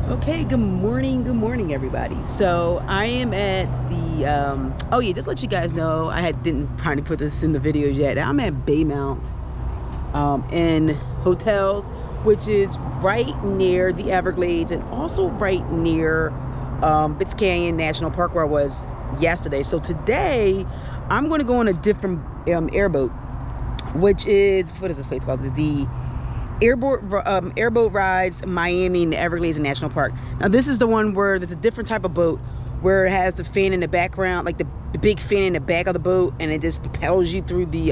Okay, good morning everybody. So I am at the oh yeah, just let you guys know, didn't probably put this in the videos yet. I'm at Baymount in hotels, which is right near the Everglades and also right near Bitts Canyon National Park, where I was yesterday. So today I'm going to go on a different airboat, which is, what is this place called? It's the Airboat rides Miami and the Everglades National Park. Now this is the one where there's a different type of boat, where it has the fan in the background, like the big fin in the back of the boat, and it just propels you through the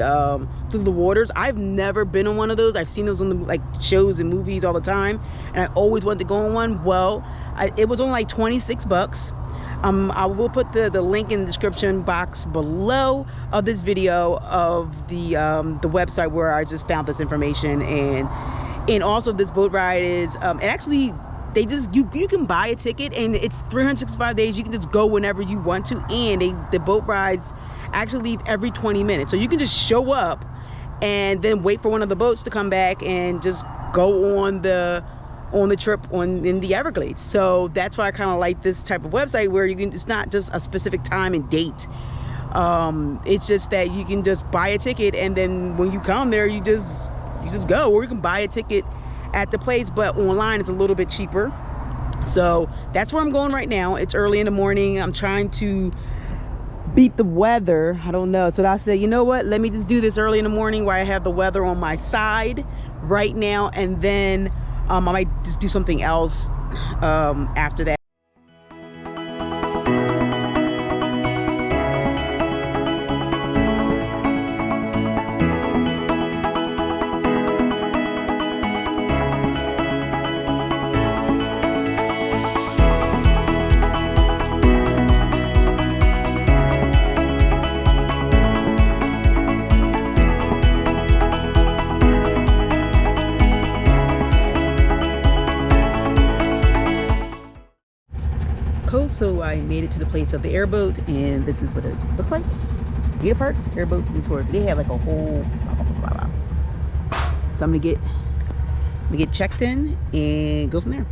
waters. I've never been on one of those. I've seen those on the like shows and movies all the time, and I always wanted to go on one. Well, it was only like 26 bucks. I will put the link in the description box below of this video of the website where I just found this information. And also this boat ride is and actually they just you can buy a ticket, and it's 365 days. You can just go whenever you want to, and the boat rides actually leave every 20 minutes, so you can just show up and then wait for one of the boats to come back and just go on the trip in the Everglades. So that's why I kind of like this type of website, where you can, it's not just a specific time and date. It's just that you can just buy a ticket, and then when you come there, you just go. Or you can buy a ticket at the place, but online it's a little bit cheaper. So that's where I'm going right now. It's early in the morning. I'm trying to beat the weather. I don't know. So I said, you know what? Let me just do this early in the morning where I have the weather on my side right now, and then I might just do something else after that. So I made it to the place of the airboat, and this is what it looks like. Gator Parks, airboats, and tours. They have like a whole so I'm gonna get checked in and go from there.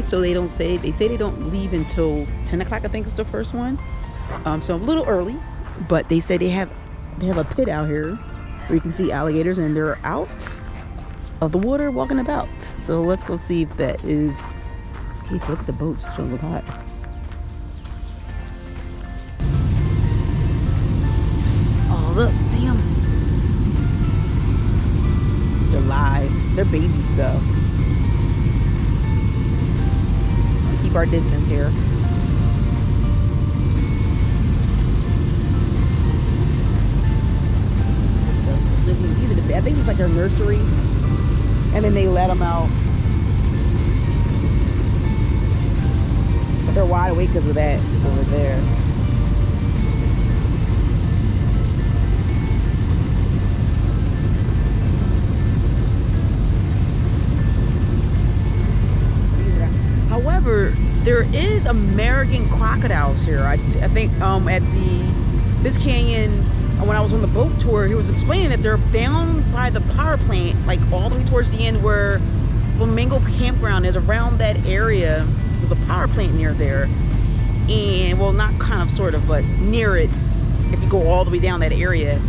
So they say they don't leave until 10 o'clock. I think is the first one. So I'm a little early, but they say they have a pit out here where you can see alligators, and they're out of the water walking about. So let's go see if that is the case. Look at the boats, it's look hot. Oh look, see them. They're live. They're babies though. Keep our distance here. I think it's like their nursery, and then they let them out. But they're wide awake because of that over there. However, there is American crocodiles here. I think at the Bitts Canyon, when I was on the boat tour, he was explaining that they're down by the power plant, like all the way towards the end where Flamingo Campground is. Around that area, there's a power plant near there. And, well, not kind of, sort of, but near it, if you go all the way down that area.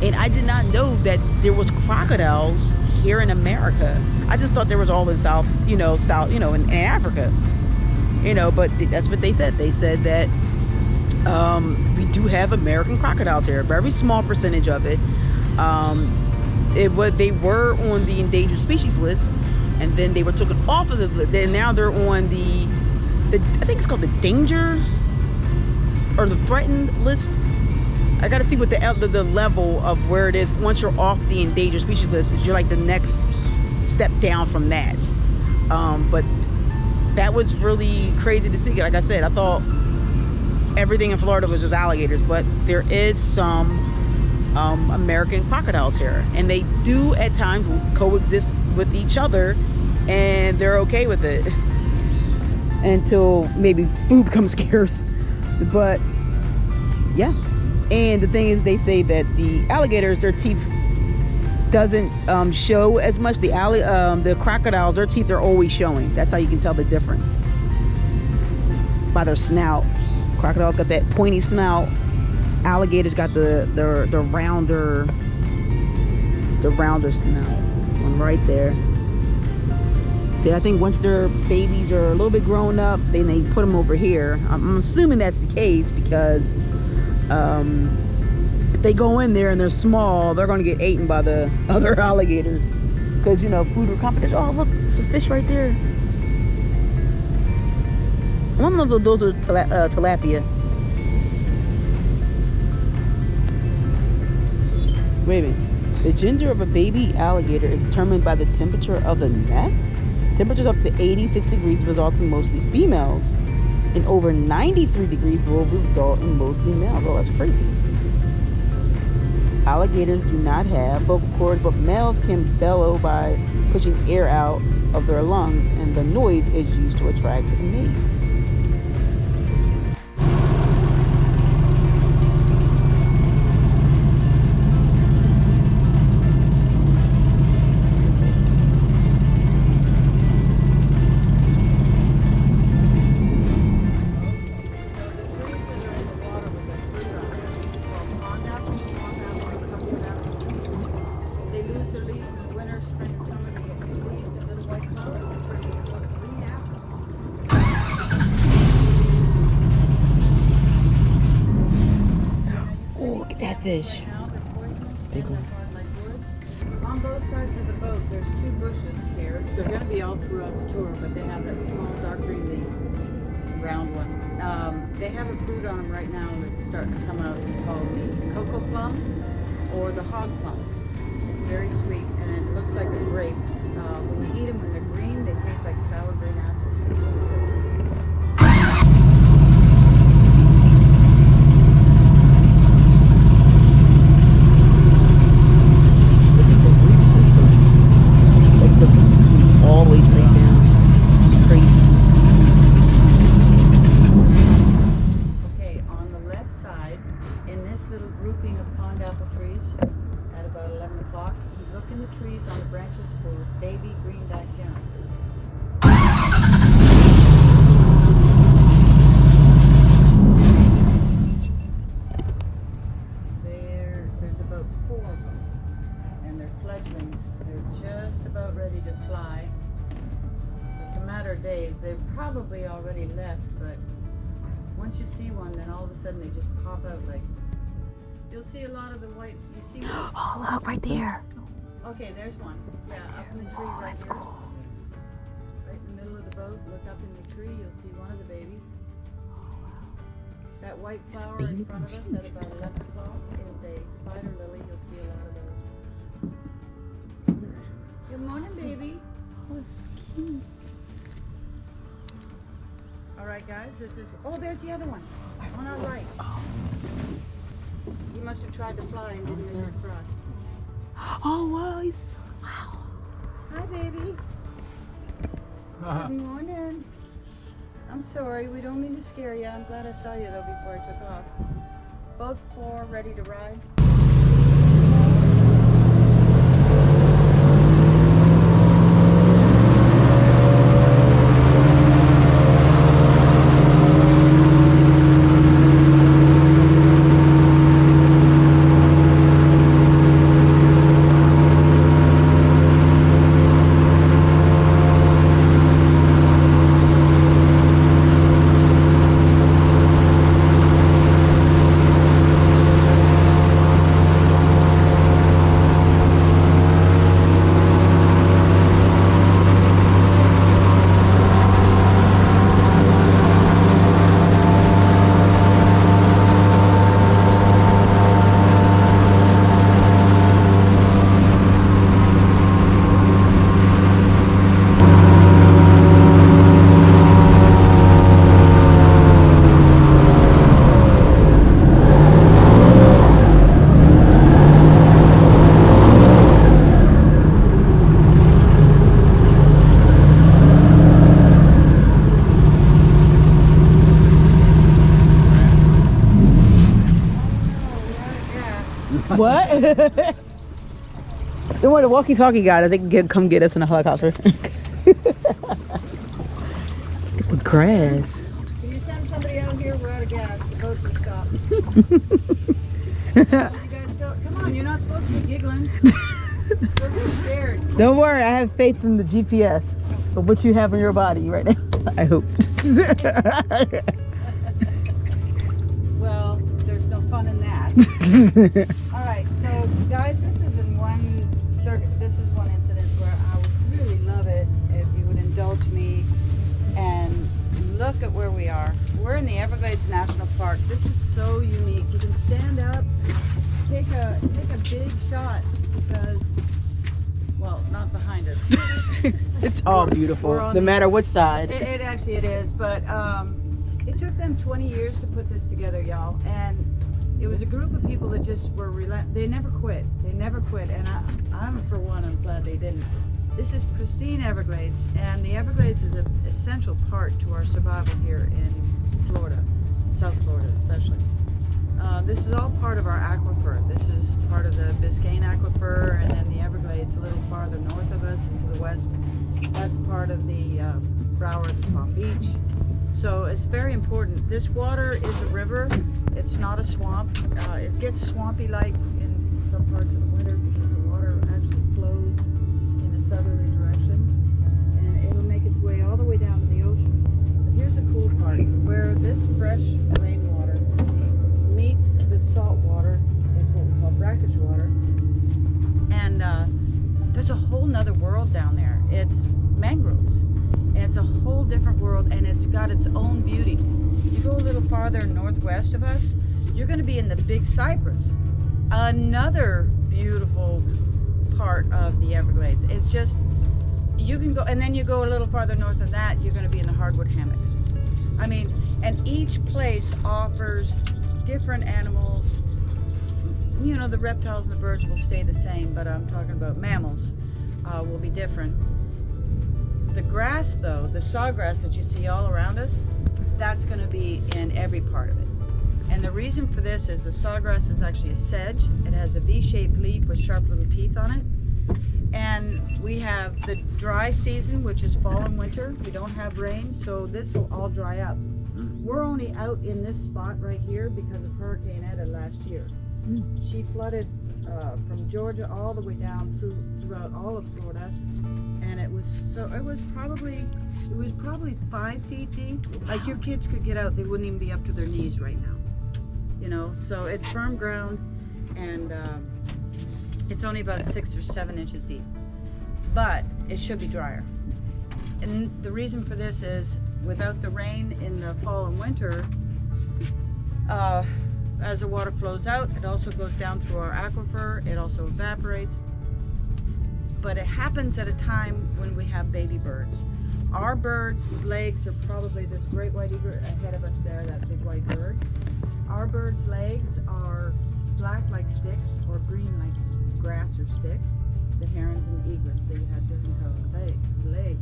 And I did not know that there was crocodiles here in America. I just thought there was all in South, in Africa, but that's what they said. They said that we do have American crocodiles here, a very small percentage of it. They were on the endangered species list, and then they were taken off of the list. Then now they're on the I think it's called the danger or the threatened list. I got to see what the level of where it is. Once you're off the endangered species list, you're like the next step down from that. But that was really crazy to see. Like I said, I thought everything in Florida was just alligators, but there is some American crocodiles here, and they do at times coexist with each other, and they're okay with it until maybe food becomes scarce. But yeah. And the thing is, they say that the alligators, their teeth doesn't show as much. The crocodiles, their teeth are always showing. That's how you can tell the difference by their snout. Crocodiles got that pointy snout. Alligators got the rounder snout. One right there. See, I think once their babies are a little bit grown up, then they put them over here. I'm assuming that's the case because if they go in there and they're small, they're going to get eaten by the other alligators because food or competition. Oh, look, it's a fish right there. One of those are tilapia. Wait a minute. The gender of a baby alligator is determined by the temperature of the nest. Temperatures up to 86 degrees results in mostly females, and over 93 degrees will result in mostly males. Oh, that's crazy. Alligators do not have vocal cords, but males can bellow by pushing air out of their lungs, and the noise is used to attract mates. Fish. Big one. On both sides of the boat, there's two bushes here. They're going to be all throughout the tour, but they have that small dark green leaf, round one. They have a fruit on them right now that's starting to come out. It's called the cocoa plum or the hog plum. It's very sweet, and it looks like a grape. When you eat them, when they're green, they taste like sour green apples. Days. They've probably already left, but once you see one, then all of a sudden they just pop out. Like you'll see a lot of the white. You see? Oh, look right there. Okay, there's one. Yeah, up in the tree right that's there. Cool. Right in the middle of the boat. Look up in the tree. You'll see one of the babies. That white flower in front of us at about 11 o'clock is a spider lily. You'll see a lot of those. Good morning, baby. Oh, it's so cute. All right, guys, this is, oh, there's the other one on our right. He must have tried to fly and didn't make it across. Oh, wow, wow. Hi, baby. Good morning. I'm sorry, we don't mean to scare you. I'm glad I saw you, though, before I took off. Boat 4 ready to ride. Don't worry, the walkie-talkie guy, they can come get us in a helicopter. Look at the grass. Can you send somebody out here? We're out of gas. The boats are stopped. You guys still, come on, you're not supposed to be giggling. You're supposed to be scared. Don't worry, I have faith in the GPS of what you have in your body right now. I hope. Well, there's no fun in that. All right, so guys, this is in one circuit. This is one incident where I would really love it if you would indulge me and look at where we are. We're in the Everglades National Park. This is so unique. You can stand up, take a big shot because, well, not behind us. It's all beautiful, no matter which side. It actually is, but it took them 20 years to put this together, y'all, and it was a group of people that just were they never quit. They never quit, and I'm for one, I'm glad they didn't. This is pristine Everglades, and the Everglades is an essential part to our survival here in Florida, South Florida especially. This is all part of our aquifer. This is part of the Biscayne aquifer, and then the Everglades a little farther north of us and to the west. That's part of the Broward and Palm Beach. So it's very important. This water is a river. It's not a swamp. It gets swampy-like in some parts of the winter because the water actually flows in a southerly direction, and it'll make its way all the way down to the ocean. But here's the cool part, where this fresh rainwater meets the salt water, it's what we call brackish water, and there's a whole nother world down there. It's mangroves, and it's a whole different world, and it's got its own beauty. You go a little farther northwest of us, you're going to be in the Big Cypress, another beautiful part of the Everglades. It's just, you can go, and then you go a little farther north of that, you're going to be in the hardwood hammocks. I mean, and each place offers different animals. You know, the reptiles and the birds will stay the same, but I'm talking about mammals will be different. The grass, though, the sawgrass that you see all around us, that's going to be in every part of it. And the reason for this is the sawgrass is actually a sedge. It has a V-shaped leaf with sharp little teeth on it. And we have the dry season, which is fall and winter. We don't have rain, so this will all dry up. We're only out in this spot right here because of Hurricane Etta last year. She flooded from Georgia all the way down throughout all of Florida, and it was probably 5 feet deep. Like your kids could get out, they wouldn't even be up to their knees right now. You know, so it's firm ground, and it's only about 6 or 7 inches deep, but it should be drier. And the reason for this is without the rain in the fall and winter, as the water flows out, it also goes down through our aquifer, it also evaporates, but it happens at a time when we have baby birds. Our birds' legs are probably, this great white egret ahead of us there, that big white bird. Our birds' legs are black like sticks or green like grass or sticks. The herons and the egrets, they have different colored legs.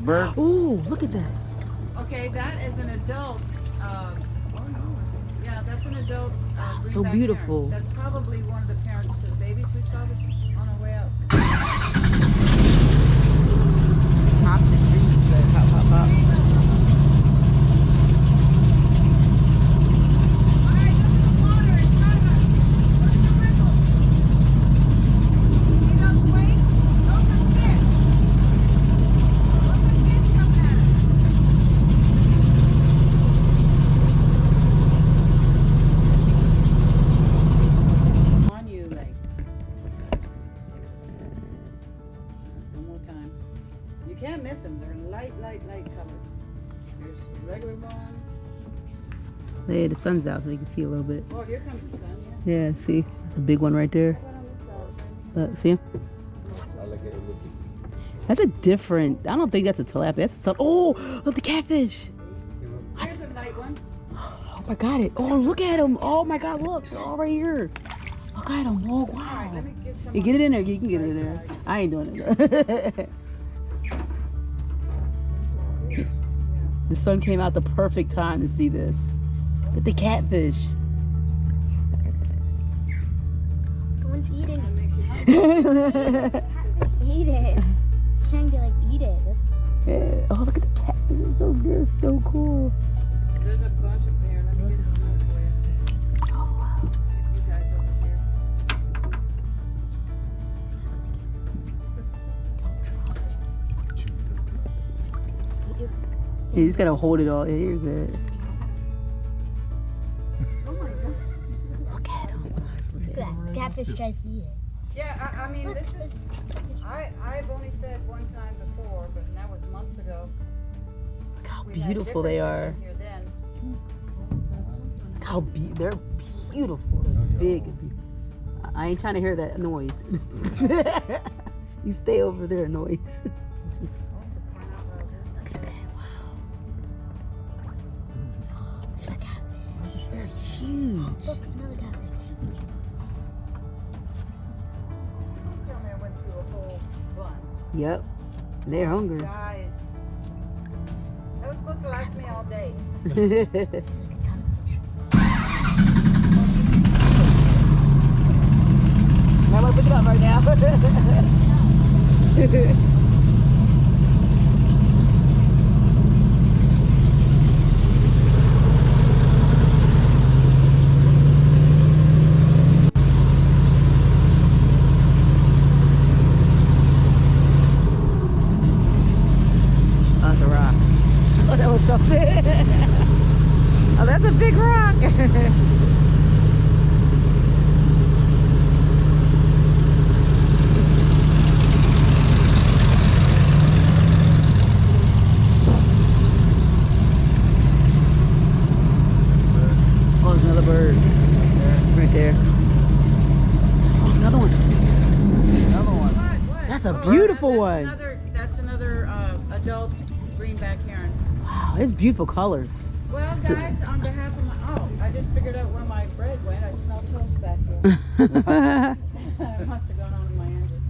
Bird. Ooh, look at that. Okay, that is an adult. Yeah, that's an adult. So greenback beautiful. heron. That's probably one of the parents to the babies we saw this on our way out. Top the trees, pop, pop, pop. You can't miss them. They're light colored. There's a regular one. Hey, the sun's out so you can see a little bit. Oh, here comes the sun, yeah. Yeah, see? A big one right there. See him? That's a different, I don't think that's a tilapia. That's a, oh, look, the catfish. Here's a light one. Oh my God, it. Oh, look at him. Oh my God, look. They're all right here. Look at him. Oh, wow. Let me get some. You get it in there. You can get it in there. I ain't doing it. The sun came out the perfect time to see this. Look at the catfish. The one's eating it. Eat it. It's trying to like eat it. That's Yeah. Oh, look at the catfishes. They're so cool. There's a bunch of there. Let me get them this way. Oh, wow. You guys over here. Yeah, you just gotta hold it all. Yeah, you're good. Oh my gosh. Look at him. look at that. Catfish tries to eat it. Yeah, I mean, this is. I've only fed one time before, but that was months ago. Look how We had beautiful different they fish are. in here then. Look how they're beautiful. They're big. I ain't trying to hear that noise. You stay over there, noise. Look at that. Wow. There's a catfish. They're huge. Look, another catfish. Tell me I went through a whole bunch. Yep. They're hungry. Guys, that was supposed to last me all day. It's like a ton of fish. I want to pick it up right now. Oh, that's a rock. Oh, that was something. Oh, that's a big rock. Oh, there's another bird. Right there. Oh, there's another one. What? That's a beautiful that's one. That's another adult greenback heron. Wow, it's beautiful colors. Well, guys, on behalf of my, I just figured out where my bread went. I smell toast back here. It must have gone on in my engine.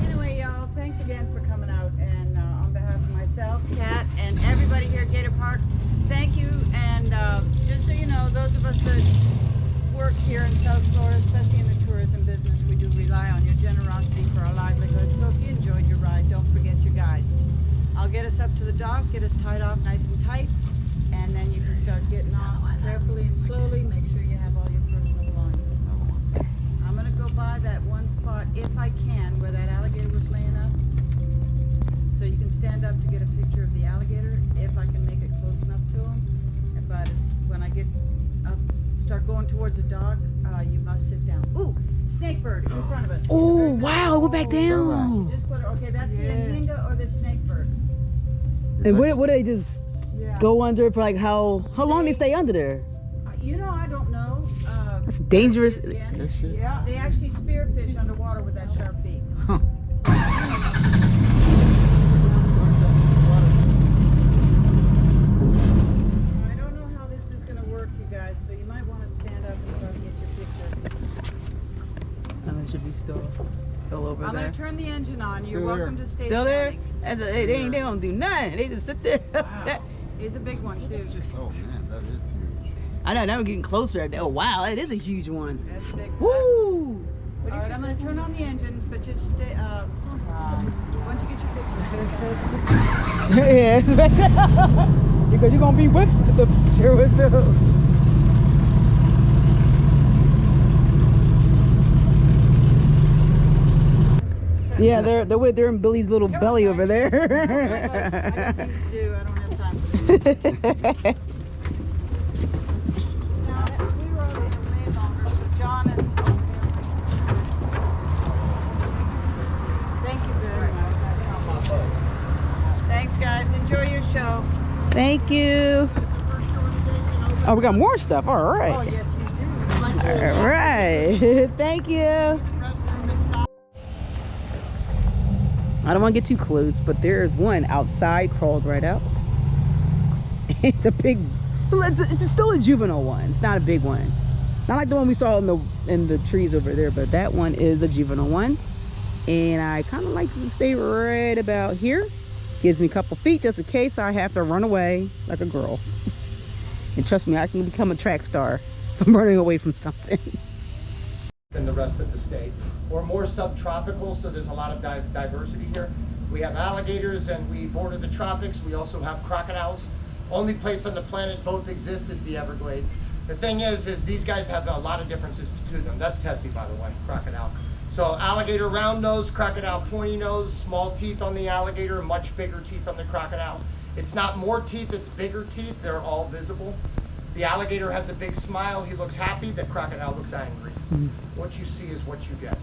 Anyway, y'all, thanks again for coming out. And on behalf of myself, Kat, and everybody here at Gator Park, thank you. And just so you know, those of us that work here in South Florida, especially in the tourism business, we do rely on your generosity for our livelihood. So if you enjoyed your ride, don't forget your guide. I'll get us up to the dock, get us tied off nice and tight, and then you can start getting off carefully and slowly. Make sure you have all your personal belongings. I'm gonna go by that one spot, if I can, where that alligator was laying up. So you can stand up to get a picture of the alligator, if I can make it close enough to him. But when I get up, start going towards the dock, you must sit down. Ooh, snake bird in front of us. Oh, wow, it went back down. Just put it, okay, that's the Anhinga or the snake bird. And what they just Yeah. go under for like how long they stay under there? You know, I don't know. That's dangerous. Yeah, they actually spearfish underwater with that sharp beak. Huh. I don't know how this is going to work, you guys, so you might want to stand up and try to get your picture. It should be still over I'm there. going to turn the engine on. You're Still there. welcome to stay Still there? standing. They don't do nothing. They just sit there. He's a big one, too. Oh man, that is huge. I know, now we're getting closer. Oh, wow, that is a huge one. That's a big one. Woo! All right, I'm going to turn on the engine, but just stay, once you get your picture. Yeah, because you're going to be with the picture with them. Yeah, they're in Billy's little belly over there. I got things to do. I don't have time for this. Now, we were over here way longer, so John is over here. Thank you very much. Thanks, guys. Enjoy your show. Thank you. For sure. Oh, we got more stuff. All right. Oh, yes, you do. All right. Thank you. I don't want to get too close, but there's one outside, crawled right out. It's a big, it's still a juvenile one. It's not a big one. Not like the one we saw in the trees over there, but that one is a juvenile one. And I kind of like to stay right about here. Gives me a couple feet just in case I have to run away like a girl. And trust me, I can become a track star from running away from something. Than the rest of the state. We're more subtropical, so there's a lot of diversity here. We have alligators and we border the tropics. We also have crocodiles. Only place on the planet both exist is the Everglades. The thing is these guys have a lot of differences to them. That's Tessie, by the way, crocodile. So alligator round nose, crocodile pointy nose, small teeth on the alligator, much bigger teeth on the crocodile. It's not more teeth, it's bigger teeth. They're all visible. The alligator has a big smile. He looks happy. The crocodile looks angry. What you see is what you get.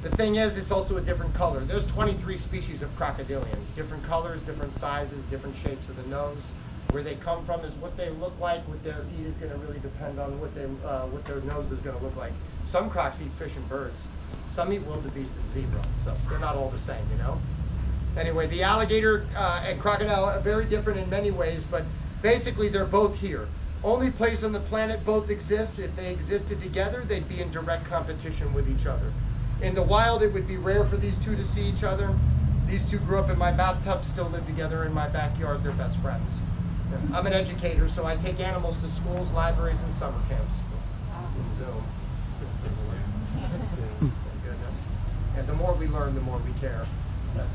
The thing is, it's also a different color. There's 23 species of crocodilian. Different colors, different sizes, different shapes of the nose. Where they come from is what they look like. What they eat is going to really depend on what their nose is going to look like. Some crocs eat fish and birds. Some eat wildebeest and zebra. So they're not all the same, you know? Anyway, the alligator and crocodile are very different in many ways, but basically they're both here. Only place on the planet both exist. If they existed together, they'd be in direct competition with each other. In the wild, it would be rare for these two to see each other. These two grew up in my bathtub, still live together in my backyard. They're best friends. I'm an educator, so I take animals to schools, libraries, and summer camps. Zoom. Thank goodness. And the more we learn, the more we care.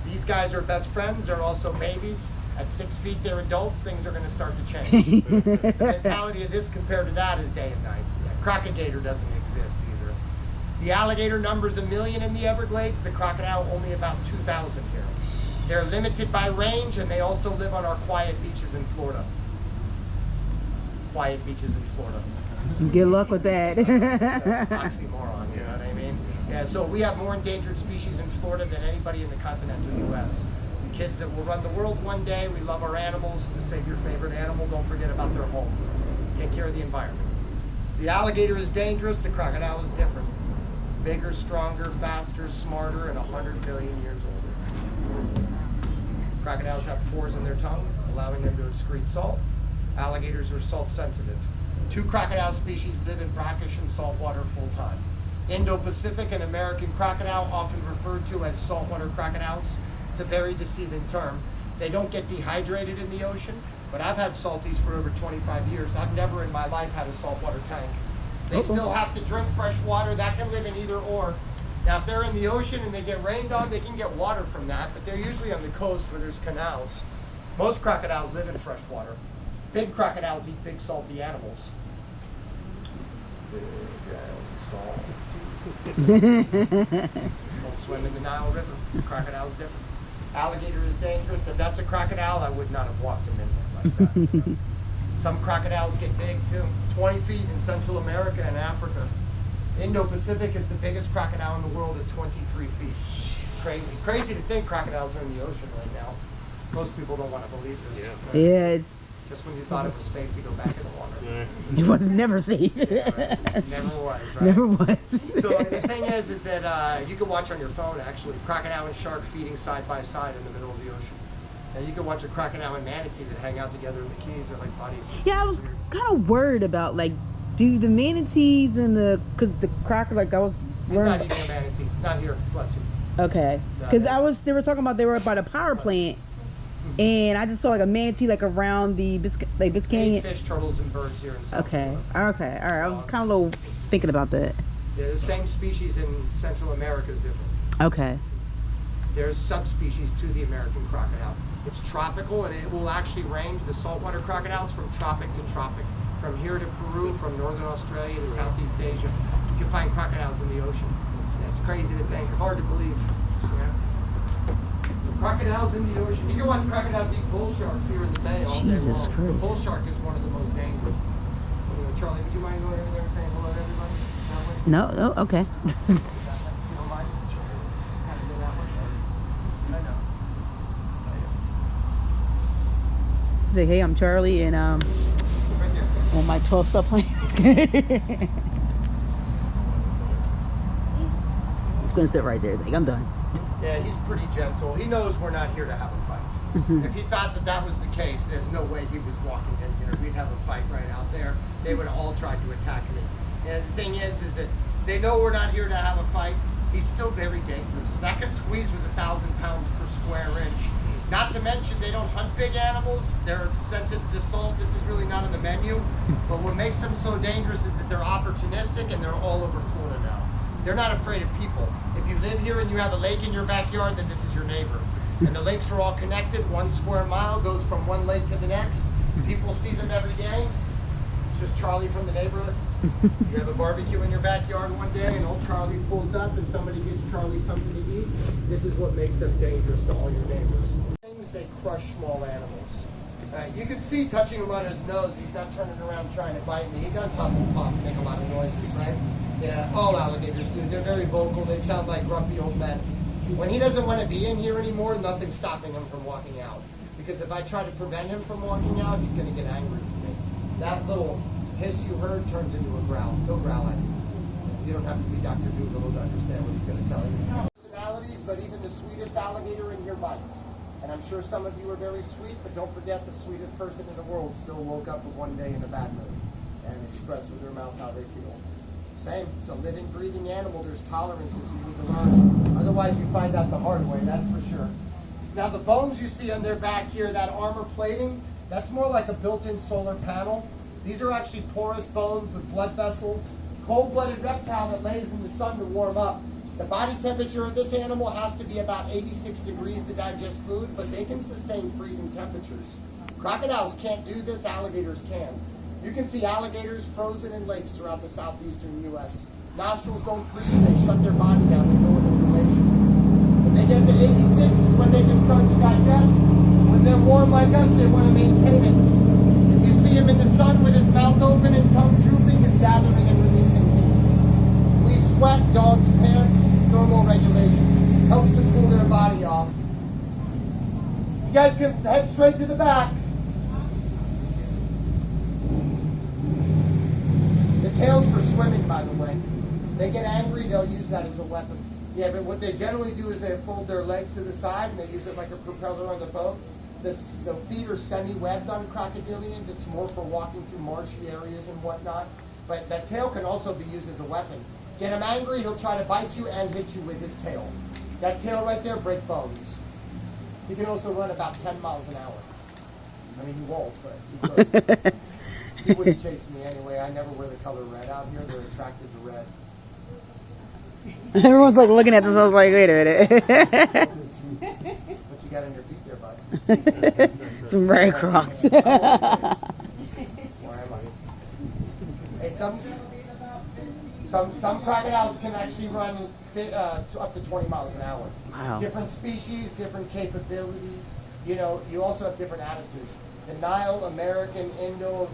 These guys are best friends. They're also babies. At 6 feet, they're adults. Things are going to start to change. The mentality of this compared to that is day and night. Crocagator doesn't exist either. The alligator numbers 1 million in the Everglades. The crocodile only about 2,000 here. They're limited by range, and they also live on our quiet beaches in Florida. Quiet beaches in Florida. Good luck with that. Oxymoron, you know what I mean? Yeah, so we have more endangered species in Florida than anybody in the continental U.S. The kids that will run the world one day, we love our animals. To save your favorite animal, don't forget about their home. Take care of the environment. The alligator is dangerous, the crocodile is different. Bigger, stronger, faster, smarter, and 100 million years older. Crocodiles have pores in their tongue, allowing them to excrete salt. Alligators are salt sensitive. 2 crocodile species live in brackish and saltwater full-time. Indo-Pacific and American crocodile, often referred to as saltwater crocodiles. It's a very deceiving term. They don't get dehydrated in the ocean, but I've had salties for over 25 years. I've never in my life had a saltwater tank. They still have to drink fresh water. That can live in either or. Now, if they're in the ocean and they get rained on, they can get water from that, but they're usually on the coast where there's canals. Most crocodiles live in fresh water. Big crocodiles eat big salty animals. Big salty. Don't swim in the Nile River. Crocodile's different. Alligator is dangerous. If that's a crocodile, I would not have walked him in there like that. Some crocodiles get big too. 20 feet in Central America and Africa. Indo-Pacific is the biggest crocodile in the world at 23 feet. Crazy. Crazy to think crocodiles are in the ocean right now. Most people don't want to believe this. Yeah, it's... Just when you thought it was safe to go back in the water. It was never safe. Yeah, right. Never was, right? Never was. So the thing is that you can watch on your phone, actually, crocodile and shark feeding side by side in the middle of the ocean. And you can watch a crocodile and manatee that hang out together in the Keys. They're like buddies. Yeah, I was kind of worried about, like, do the manatees and because the crocodile, like, I was Not eating a manatee. Not here, bless you. Okay. Because they were talking about they were by the power plant, and I just saw like a manatee like around the Biscayne. Fish, turtles, and birds here in South Okay. Florida. Okay. All right. I was kind of a little thinking about that. Yeah, the same species in Central America is different. Okay. There's subspecies to the American crocodile. It's tropical, and it will actually range the saltwater crocodiles from tropic to tropic. From here to Peru, from northern Australia to Southeast Asia, you can find crocodiles in the ocean. And it's crazy to think, hard to believe. Yeah. Crocodiles in the ocean. You can watch crocodiles eat bull sharks here in the bay all day long. Jesus Christ. The bull shark is one of the most dangerous. Charlie, would you mind going over there and saying hello to everybody? No. Oh, okay. You don't mind? Kind of do that one? I know. Say, hey, I'm Charlie, and Right there. On my 12-step plan. It's gonna sit right there. Like, I'm done. Yeah, he's pretty gentle. He knows we're not here to have a fight. If he thought that that was the case, there's no way he was walking in here. We'd have a fight right out there. They would have all tried to attack me. And the thing is that they know we're not here to have a fight. He's still very dangerous. That could squeeze with 1,000 pounds per square inch. Not to mention, they don't hunt big animals. They're sensitive to salt. This is really not on the menu. But what makes them so dangerous is that they're opportunistic and they're all over Florida now. They're not afraid of people. If you live here and you have a lake in your backyard, then this is your neighbor. And the lakes are all connected. 1 square mile goes from one lake to the next. People see them every day. It's just Charlie from the neighborhood. You have a barbecue in your backyard one day and old Charlie pulls up and somebody gives Charlie something to eat. This is what makes them dangerous to all your neighbors. They crush small animals. You can see touching him on his nose, he's not turning around trying to bite me. He does huff and puff, make a lot of noises, right? Yeah, all alligators do. They're very vocal. They sound like grumpy old men. When he doesn't want to be in here anymore, nothing's stopping him from walking out. Because if I try to prevent him from walking out, he's going to get angry with me. That little hiss you heard turns into a growl. He'll growl at you. You don't have to be Dr. Doolittle to understand what he's going to tell you. Personalities, but even the sweetest alligator in here bites. And I'm sure some of you are very sweet, but don't forget the sweetest person in the world still woke up one day in a bad mood and expressed with their mouth how they feel. Same. It's a living, breathing animal. There's tolerances you need to learn. Otherwise, you find out the hard way, that's for sure. Now, the bones you see on their back here, that armor plating, that's more like a built-in solar panel. These are actually porous bones with blood vessels. Cold-blooded reptile that lays in the sun to warm up. The body temperature of this animal has to be about 86 degrees to digest food, but they can sustain freezing temperatures. Crocodiles can't do this, alligators can. You can see alligators frozen in lakes throughout the southeastern U.S. Nostrils don't freeze, they shut their body down, they go into formation. When they get to 86 is when they can start to digest. When they're warm like us, they want to maintain it. If you see him in the sun with his mouth open and tongue drooping, he's gathering and releasing heat. We sweat, dogs pant. Normal regulation. Helps to cool their body off. You guys can head straight to the back. The tail's for swimming, by the way. They get angry, they'll use that as a weapon. Yeah, but what they generally do is they fold their legs to the side and they use it like a propeller on the boat. The feet are semi-webbed on crocodilians. It's more for walking through marshy areas and whatnot. But that tail can also be used as a weapon. Get him angry, he'll try to bite you and hit you with his tail. That tail right there, break bones. He can also run about 10 miles an hour. I mean, he won't, but he could. He wouldn't chase me anyway. I never wear the color red out here. They're attracted to red. Everyone's like looking at themselves like, wait a minute. What you got on your feet there, bud? Some rare Crocs. Where am I? Hey, some crocodiles can actually run up to 20 miles an hour. Wow. Different species, different capabilities. You know, you also have different attitudes. The Nile, American, Indo,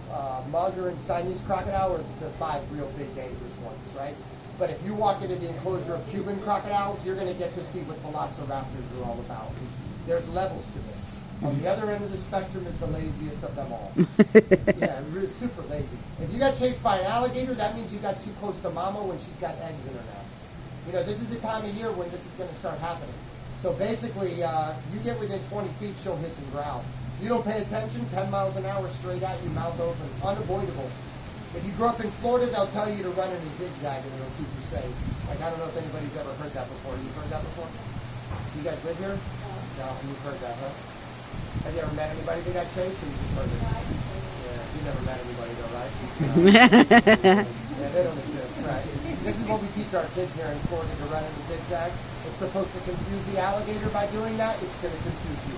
Mugger, and Siamese crocodile are the 5 real big dangerous ones, right? But if you walk into the enclosure of Cuban crocodiles, you're going to get to see what velociraptors are all about. There's levels to this. On the other end of the spectrum is the laziest of them all. Yeah, super lazy. If you got chased by an alligator, that means you got too close to mama when she's got eggs in her nest. You know, this is the time of year when this is going to start happening. So basically, you get within 20 feet, she'll hiss and growl. You don't pay attention, 10 miles an hour straight at you, mouth open, unavoidable. If you grew up in Florida, they'll tell you to run in a zigzag and it'll keep you safe. Like, I don't know if anybody's ever heard that before. You've heard that before? You guys live here? No, you've heard that, huh? Have you ever met anybody that got chased, or you just heard it? Yeah, you never met anybody though, right? Yeah, they don't exist, right? This is what we teach our kids here in Florida, to run in a zigzag. It's supposed to confuse the alligator by doing that. It's going to confuse you.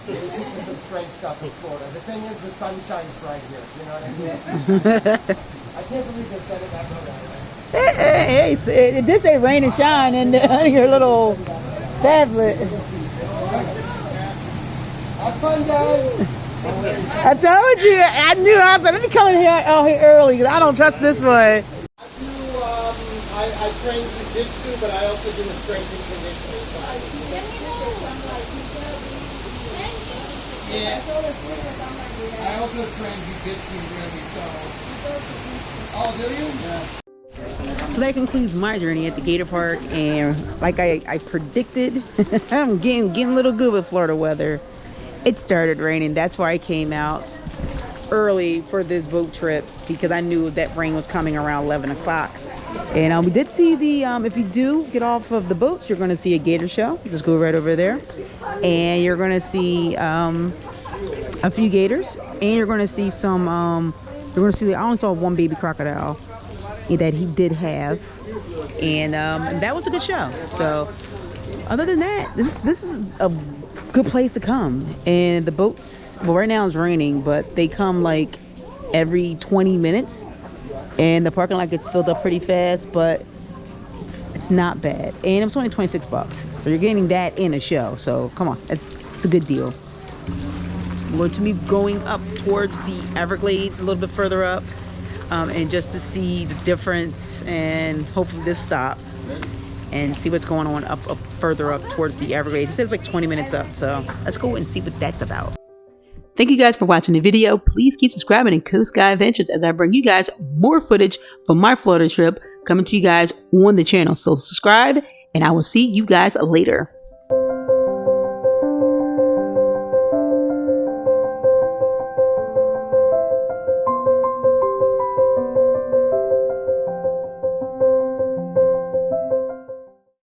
It teaches some strange stuff in Florida. The thing is, the sun shines bright here. You know what I mean? I can't believe they said it that way. Hey, it did say rain and shine in your little tablet. Have fun, guys. I told you. I knew. I was like, let me come in here out here early because I don't trust this one. I train jiu-jitsu, but I also do a strength and conditioning class. Yeah. I also train jiu-jitsu really, so. Oh, do you? Yeah. So that concludes my journey at the Gator Park, and like I predicted, I'm getting a little good with Florida weather. It started raining. That's why I came out early for this boat trip, because I knew that rain was coming around 11 o'clock. And we did see the, if you do get off of the boat, you're going to see a gator show. Just go right over there. And you're going to see a few gators. And you're going to see some, you're going to see, I only saw one baby crocodile that he did have. And that was a good show. So other than that, this is a good place to come. And the boats, well, right now it's raining, but they come like every 20 minutes. And the parking lot gets filled up pretty fast, but it's not bad. And it's only 26 bucks. So you're getting that in a show. So come on, it's a good deal. I'm going to be going up towards the Everglades, a little bit further up, and just to see the difference, and hopefully this stops and see what's going on up further up towards the Everglades. It says like 20 minutes up, so let's go and see what that's about. Thank you guys for watching the video. Please keep subscribing to Coast Sky Adventures as I bring you guys more footage from my Florida trip coming to you guys on the channel. So subscribe, and I will see you guys later.